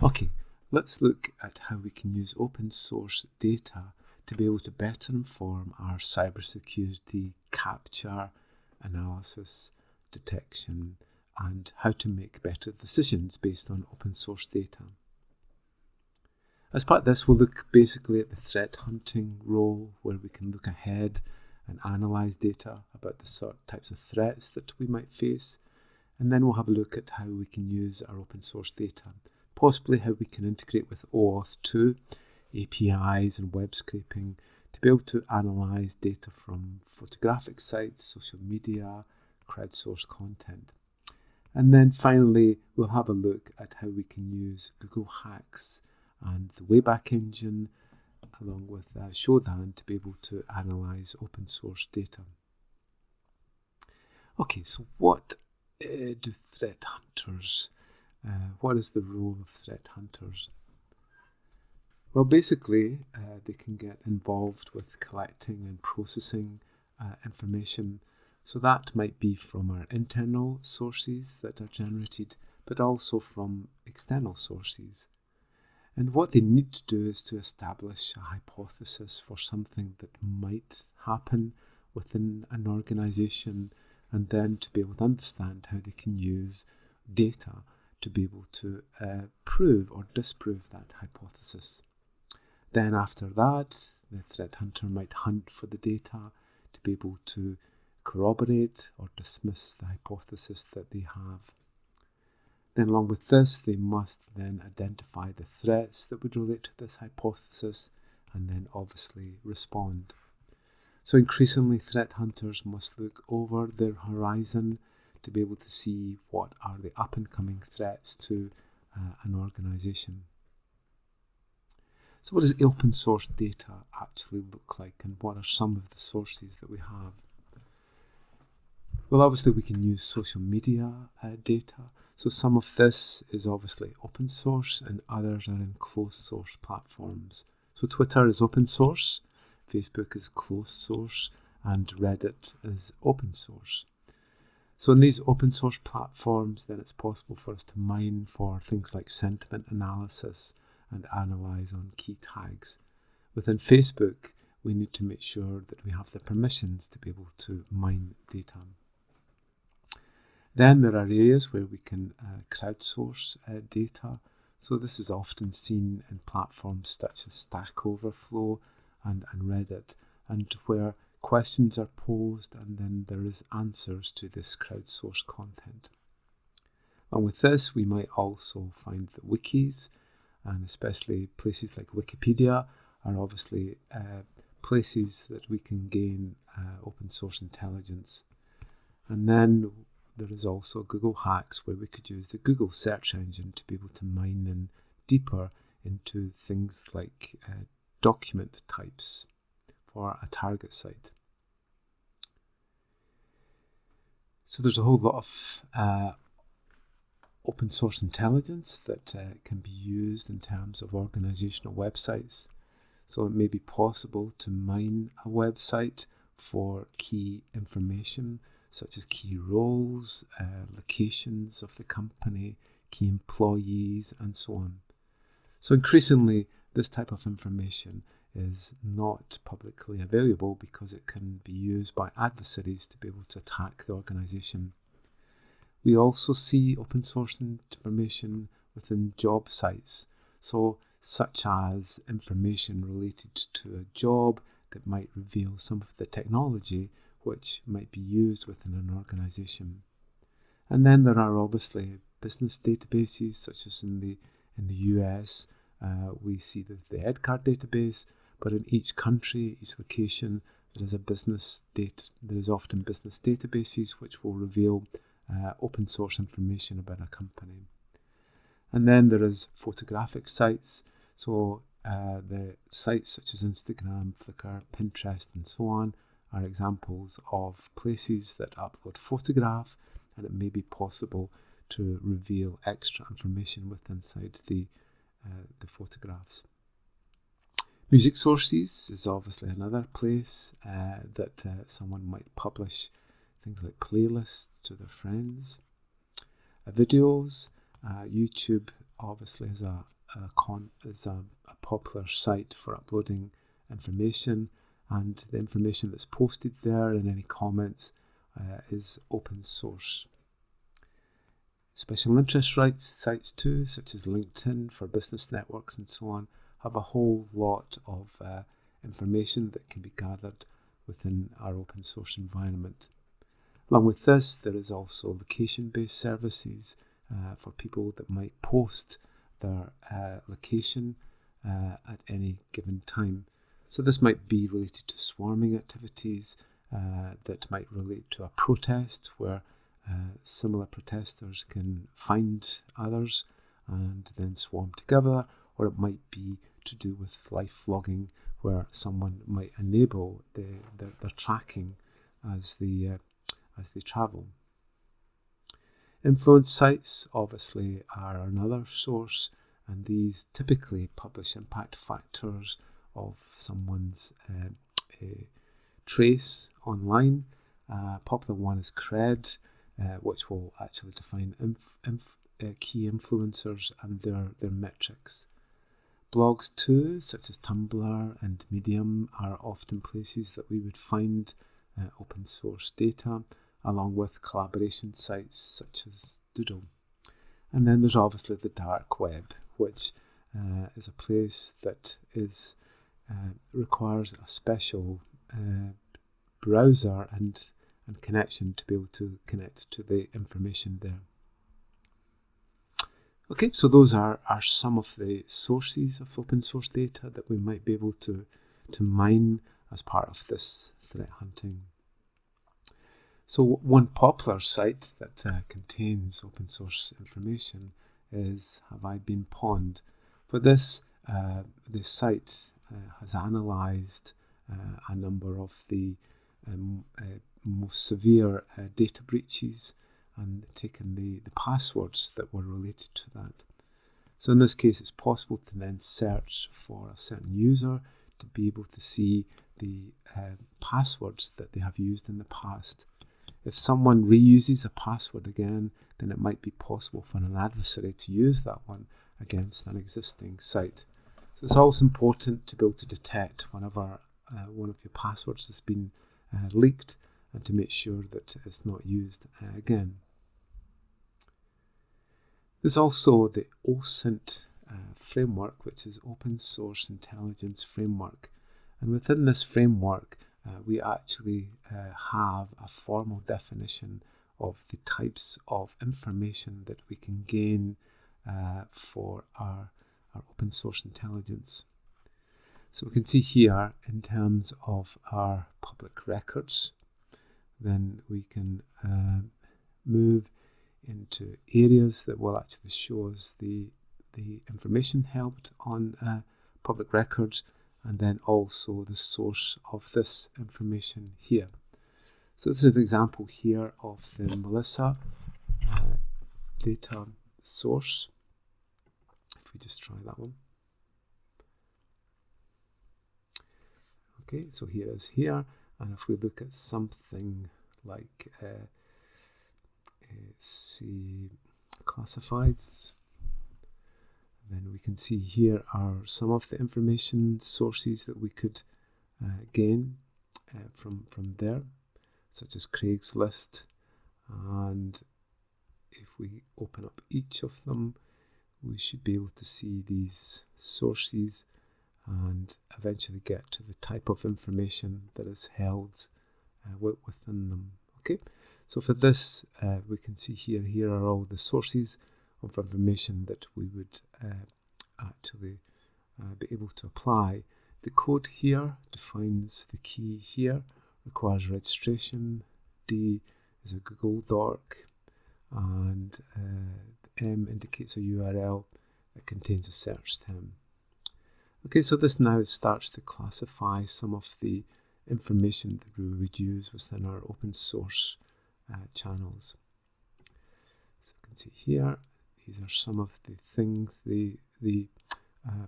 Okay, let's look at how we can use open source data to be able to better inform our cybersecurity capture, analysis, detection, and how to make better decisions based on open source data. As part of this, we'll look basically at the threat hunting role, where we can look ahead and analyse data about the types of threats that we might face. And then we'll have a look at how we can use our open source data, possibly how we can integrate with OAuth 2, APIs and web scraping to be able to analyse data from photographic sites, social media, crowdsourced content. And then finally, we'll have a look at how we can use Google Hacks and the Wayback Engine, along with Shodan, to be able to analyse open source data. Okay, so what do threat hunters, what is the role of threat hunters? Well, basically, they can get involved with collecting and processing information. So that might be from our internal sources that are generated, but also from external sources. And what they need to do is to establish a hypothesis for something that might happen within an organisation, and then to be able to understand how they can use data to be able to prove or disprove that hypothesis. Then after that, the threat hunter might hunt for the data to be able to corroborate or dismiss the hypothesis that they have. Then along with this, they must then identify the threats that would relate to this hypothesis and then obviously respond. So increasingly, threat hunters must look over their horizon to be able to see what are the up-and-coming threats to an organisation. So what does open source data actually look like, and what are some of the sources that we have? Well, obviously we can use social media data. So some of this is obviously open source and others are in closed source platforms. So Twitter is open source, Facebook is closed source, and Reddit is open source. So in these open source platforms, then it's possible for us to mine for things like sentiment analysis and analyse on key tags. Within Facebook, we need to make sure that we have the permissions to be able to mine data. Then there are areas where we can crowdsource data. So this is often seen in platforms such as Stack Overflow and Reddit, and where questions are posed and then there is answers to this crowdsourced content. Along with this, we might also find that wikis, and especially places like Wikipedia, are obviously places that we can gain open source intelligence. And then there is also Google Hacks, where we could use the Google search engine to be able to mine in deeper into things like document types for a target site. So there's a whole lot of open source intelligence that can be used in terms of organizational websites. So it may be possible to mine a website for key information, such as key roles, locations of the company, key employees, and so on. So increasingly, this type of information is not publicly available because it can be used by adversaries to be able to attack the organisation. We also see open source information within job sites, so such as information related to a job that might reveal some of the technology which might be used within an organisation. And then there are obviously business databases, such as in the US, we see the EdCard database, but in each country, each location, there is often business databases which will reveal open source information about a company. And then there is photographic sites, so the sites such as Instagram, Flickr, Pinterest, and so on are examples of places that upload photograph, and it may be possible to reveal extra information within inside the photographs. Music sources is obviously another place that someone might publish things like playlists to their friends. Videos, YouTube obviously is a popular site for uploading information, and the information that's posted there and any comments is open source. Special interest sites too, such as LinkedIn for business networks and so on, have a whole lot of information that can be gathered within our open source environment. Along with this, there is also location-based services for people that might post their location at any given time. So this might be related to swarming activities that might relate to a protest where similar protesters can find others and then swarm together, or it might be to do with live vlogging where someone might enable their tracking as they travel. Influence sites obviously are another source, and these typically publish impact factors of someone's trace online. Popular one is Cred, which will actually define key influencers and their metrics. Blogs too, such as Tumblr and Medium, are often places that we would find open source data, along with collaboration sites such as Doodle. And then there's obviously the dark web, which is a place that requires a special browser and connection to be able to connect to the information there. Okay, so those are some of the sources of open source data that we might be able to mine as part of this threat hunting. So one popular site that contains open source information is Have I Been Pwned? For this, the site has analysed a number of the most severe data breaches and taken the passwords that were related to that. So in this case, it's possible to then search for a certain user to be able to see the passwords that they have used in the past. If someone reuses a password again, then it might be possible for an adversary to use that one against an existing site. So it's always important to be able to detect whenever one of your passwords has been leaked, and to make sure that it's not used again. There's also the OSINT framework, which is Open Source Intelligence Framework. And within this framework, we actually have a formal definition of the types of information that we can gain for our open source intelligence. So we can see here in terms of our public records, then we can move into areas that will actually show us the information held on public records, and then also the source of this information here. So this is an example here of the Melissa data source. If we just try that one. Okay, so here it is here, and if we look at something like see classifieds, then we can see here are some of the information sources that we could gain from there, such as Craigslist. And if we open up each of them, we should be able to see these sources and eventually get to the type of information that is held within them. Okay, so for this, we can see here are all the sources of information that we would actually be able to apply. The code here defines the key here, requires registration. D is a Google Doc, and M indicates a URL that contains a search term. Okay, so this now starts to classify some of the information that we would use within our open source channels. So you can see here, these are some of the things, the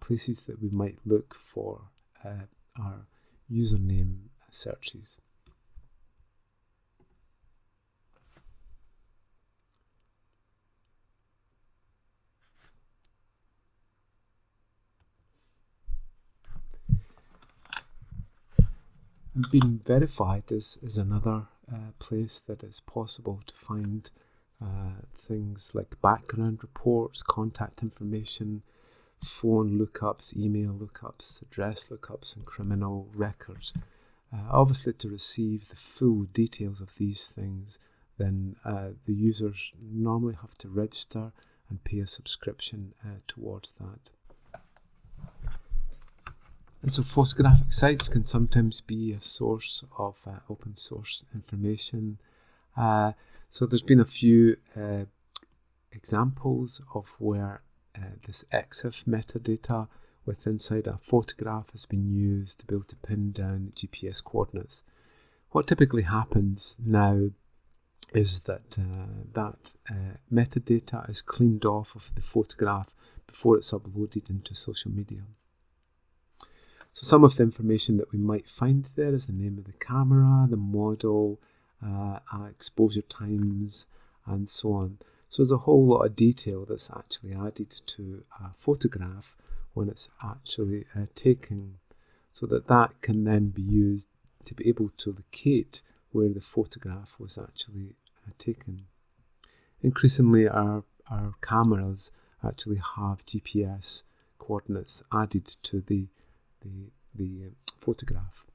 places that we might look for our username searches. Being verified is another place that it's possible to find things like background reports, contact information, phone lookups, email lookups, address lookups, and criminal records. Obviously, to receive the full details of these things, then the users normally have to register and pay a subscription towards that. And so photographic sites can sometimes be a source of open source information. So there's been a few examples of where this EXIF metadata inside a photograph has been used to be able to pin down GPS coordinates. What typically happens now is that metadata is cleaned off of the photograph before it's uploaded into social media. So some of the information that we might find there is the name of the camera, the model, exposure times, and so on. So there's a whole lot of detail that's actually added to a photograph when it's actually taken, so that can then be used to be able to locate where the photograph was actually taken. Increasingly, our cameras actually have GPS coordinates added to the photograph.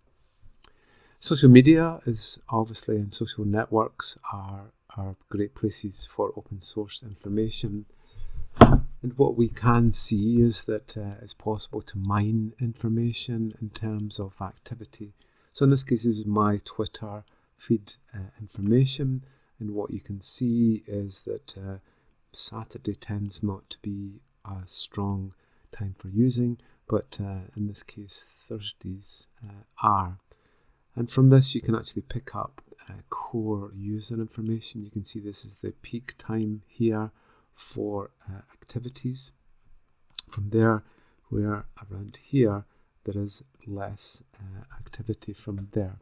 Social media is obviously, and social networks are great places for open source information. And what we can see is that it's possible to mine information in terms of activity. So in this case, this is my Twitter feed information, and what you can see is that Saturday tends not to be a strong time for using, but in this case, Thursdays are. And from this, you can actually pick up core user information. You can see this is the peak time here for activities. From there, where around here, there is less activity from there.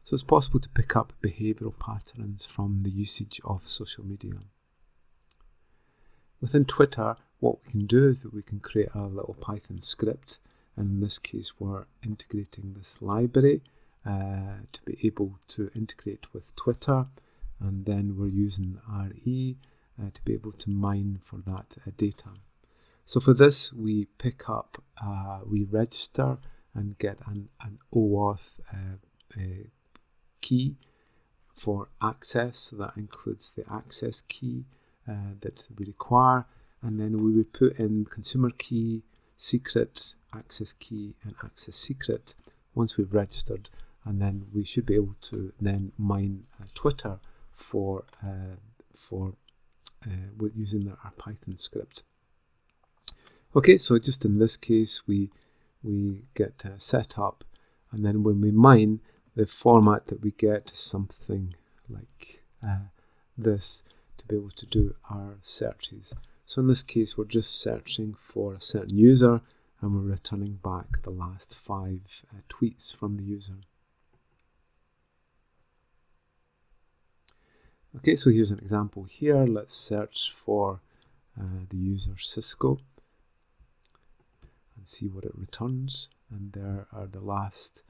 So it's possible to pick up behavioural patterns from the usage of social media. Within Twitter, what we can do is that we can create a little Python script. And in this case, we're integrating this library to be able to integrate with Twitter. And then we're using RE to be able to mine for that data. So for this, we pick up, we register and get an OAuth key for access. So that includes the access key that we require. And then we would put in consumer key, secret, access key, and access secret once we've registered. And then we should be able to then mine Twitter for using our Python script. Okay, so just in this case, we get set up, and then when we mine, the format that we get is something like this to be able to do our searches. So in this case, we're just searching for a certain user, and we're returning back the last 5 tweets from the user. Okay, so here's an example here. Let's search for the user Cisco and see what it returns. And there are the last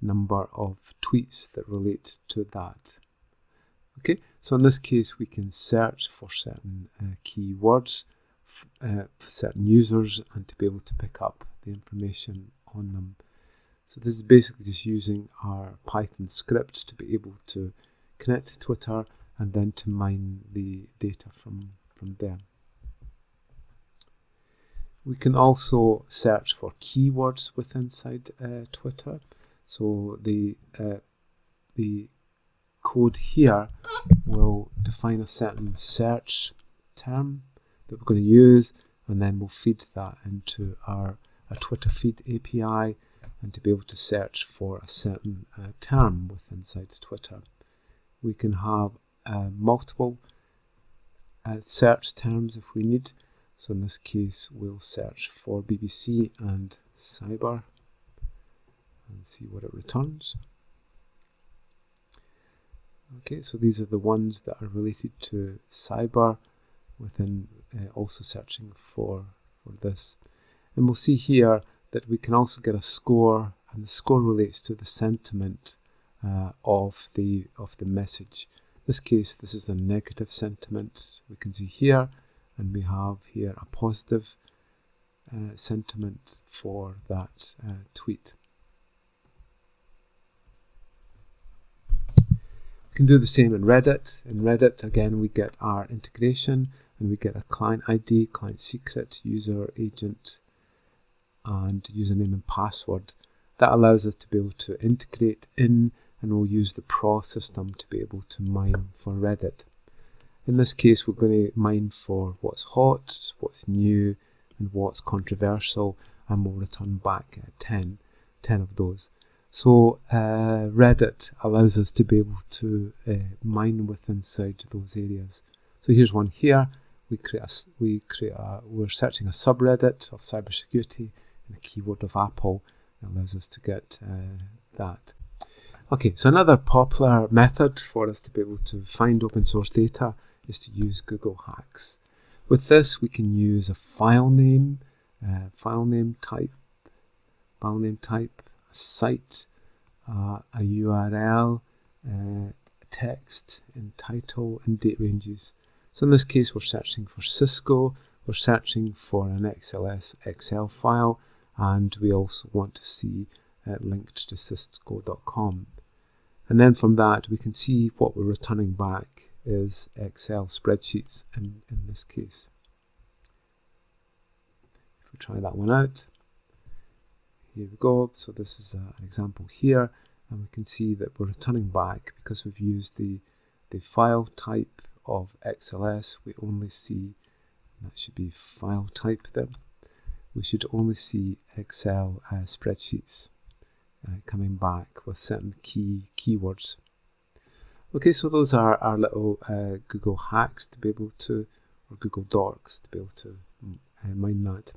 number of tweets that relate to that. Okay, so in this case, we can search for certain keywords, for certain users, and to be able to pick up the information on them. So this is basically just using our Python script to be able to connect to Twitter and then to mine the data from there. We can also search for keywords inside Twitter. So the code here will define a certain search term that we're going to use, and then we'll feed that into our Twitter feed API, and to be able to search for a certain term inside Twitter. We can have multiple search terms if we need. So in this case, we'll search for BBC and cyber and see what it returns. Okay, so these are the ones that are related to cyber within also searching for this. And we'll see here that we can also get a score and the score relates to the sentiment of the message. In this case, this is a negative sentiment. We can see here, and we have here a positive sentiment for that tweet. We can do the same in Reddit. In Reddit, again, we get our integration, and we get a client ID, client secret, user agent, and username and password. That allows us to be able to integrate in, and we'll use the PRO system to be able to mine for Reddit. In this case, we're going to mine for what's hot, what's new, and what's controversial, and we'll return back 10 of those. So Reddit allows us to be able to mine within inside those areas. So here's one here. We're searching a subreddit of cybersecurity and a keyword of Apple. It allows us to get that. Okay, so another popular method for us to be able to find open source data is to use Google Hacks. With this, we can use a file name type, a site, a URL, text, and title, and date ranges. So in this case, we're searching for Cisco, we're searching for an XLS Excel file, and we also want to see linked to cisco.com. And then from that, we can see what we're returning back is Excel spreadsheets in this case. If we try that one out, here we go. So this is an example here, and we can see that we're returning back because we've used the file type of XLS. We only see, that should be file type then, we should only see Excel spreadsheets coming back with certain keywords. Okay, so those are our little Google Hacks to be able to, or Google Docs to be able to mine that.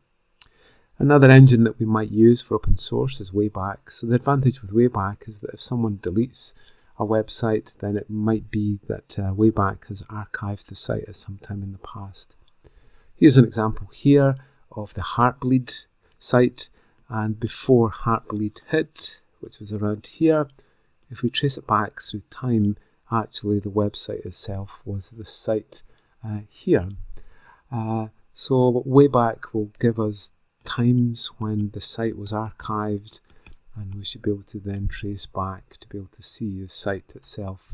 Another engine that we might use for open source is Wayback. So the advantage with Wayback is that if someone deletes a website, then it might be that Wayback has archived the site at some time in the past. Here's an example here of the Heartbleed site, and before Heartbleed hit, which was around here, if we trace it back through time, actually the website itself was the site here. So Wayback will give us times when the site was archived, and we should be able to then trace back to be able to see the site itself.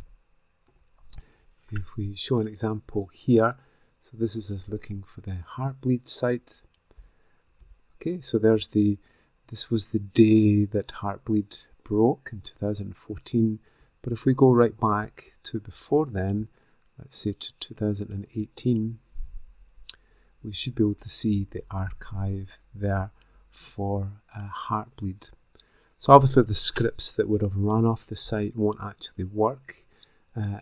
If we show an example here, so this is us looking for the Heartbleed site. Okay, so this was the day that Heartbleed broke in 2014. But if we go right back to before then, let's say to 2018, we should be able to see the archive there for Heartbleed. So obviously the scripts that would have run off the site won't actually work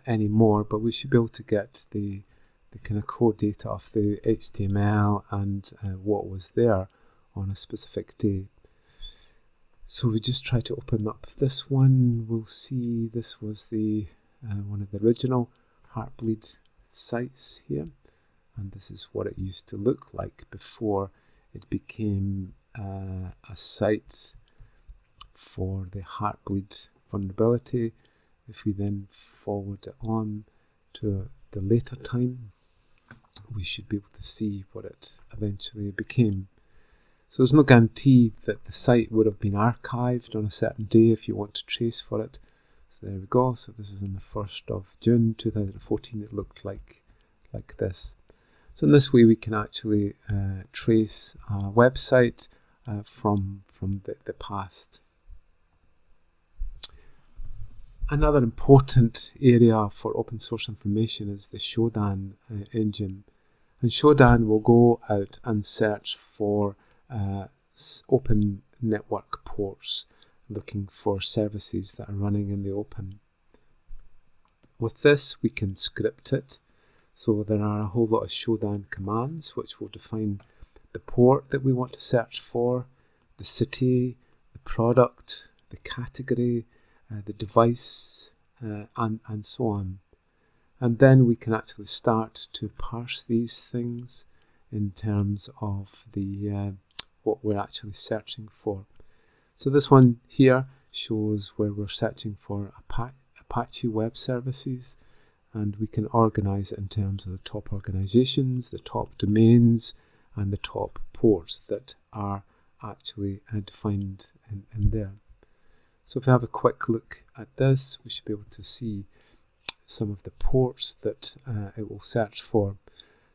anymore, but we should be able to get the kind of core data of the HTML and what was there on a specific day. So we just try to open up this one. We'll see this was the one of the original Heartbleed sites here, and this is what it used to look like before it became a site for the Heartbleed vulnerability. If we then forward it on to the later time, we should be able to see what it eventually became. So there's no guarantee that the site would have been archived on a certain day if you want to trace for it. So there we go. So this is on the 1st of June 2014. It looked like this. So in this way we can actually trace a website from the past. Another important area for open source information is the Shodan engine. And Shodan will go out and search for open network ports, looking for services that are running in the open. With this, we can script it. So there are a whole lot of Shodan commands which will define the port that we want to search for, the city, the product, the category, the device, and so on. And then we can actually start to parse these things in terms of the what we're actually searching for. So this one here shows where we're searching for Apache Web Services, and we can organize it in terms of the top organizations, the top domains, and the top ports that are actually defined in there. So if we have a quick look at this, we should be able to see some of the ports that it will search for.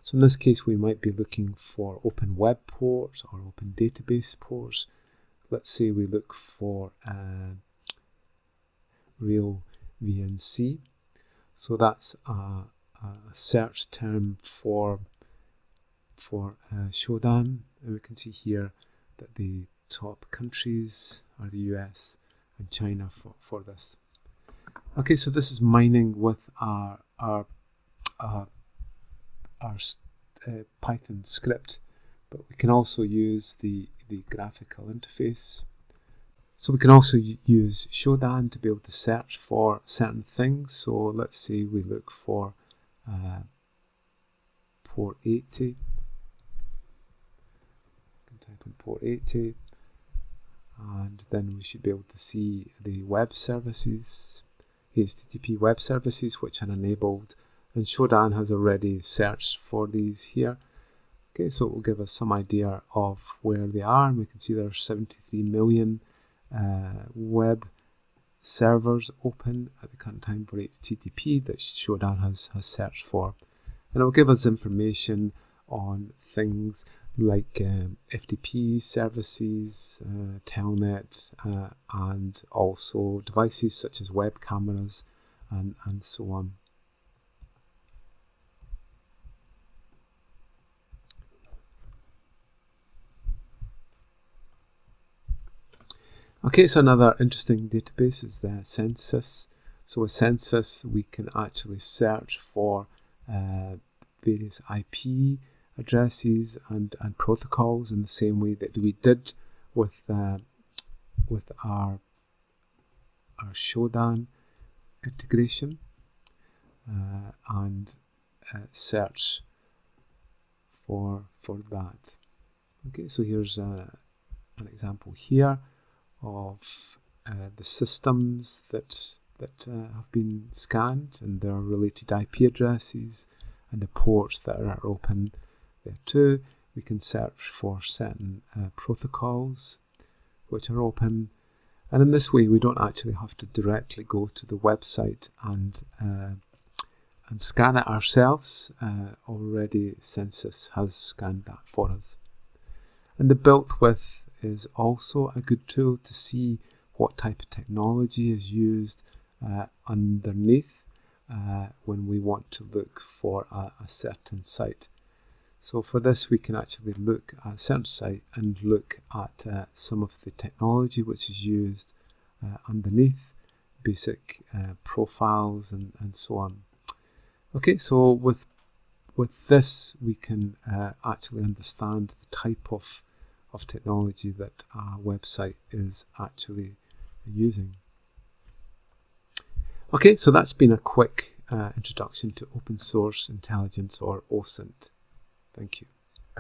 So in this case, we might be looking for Open Web ports or Open Database ports. Let's say we look for Real VNC. So that's a search term for Shodan, and we can see here that the top countries are the US and China for this. Okay, so this is mining with our Python script, but we can also use the graphical interface. So we can also use Shodan to be able to search for certain things. So let's say we look for port 80. You can type in port 80, and then we should be able to see the web services, HTTP web services, which are enabled, and Shodan has already searched for these here. Okay, so it will give us some idea of where they are, and we can see there are 73 million web servers open at the current time for HTTP that Shodan has searched for. And it will give us information on things like FTP services, Telnet, and also devices such as web cameras and so on. Okay, so another interesting database is the census. So with census, we can actually search for various IP addresses and protocols in the same way that we did with our Shodan integration, and search for that. Okay, so here's an example here of the systems that have been scanned and their related IP addresses and the ports that are open there too. We can search for certain protocols which are open, and in this way we don't actually have to directly go to the website and scan it ourselves. Already Census has scanned that for us. And the built with is also a good tool to see what type of technology is used underneath when we want to look for a certain site. So for this, we can actually look at a certain site and look at some of the technology which is used underneath, basic profiles and so on. Okay, so with this, we can actually understand the type of technology that our website is actually using. Okay, so that's been a quick introduction to open source intelligence, or OSINT. Thank you.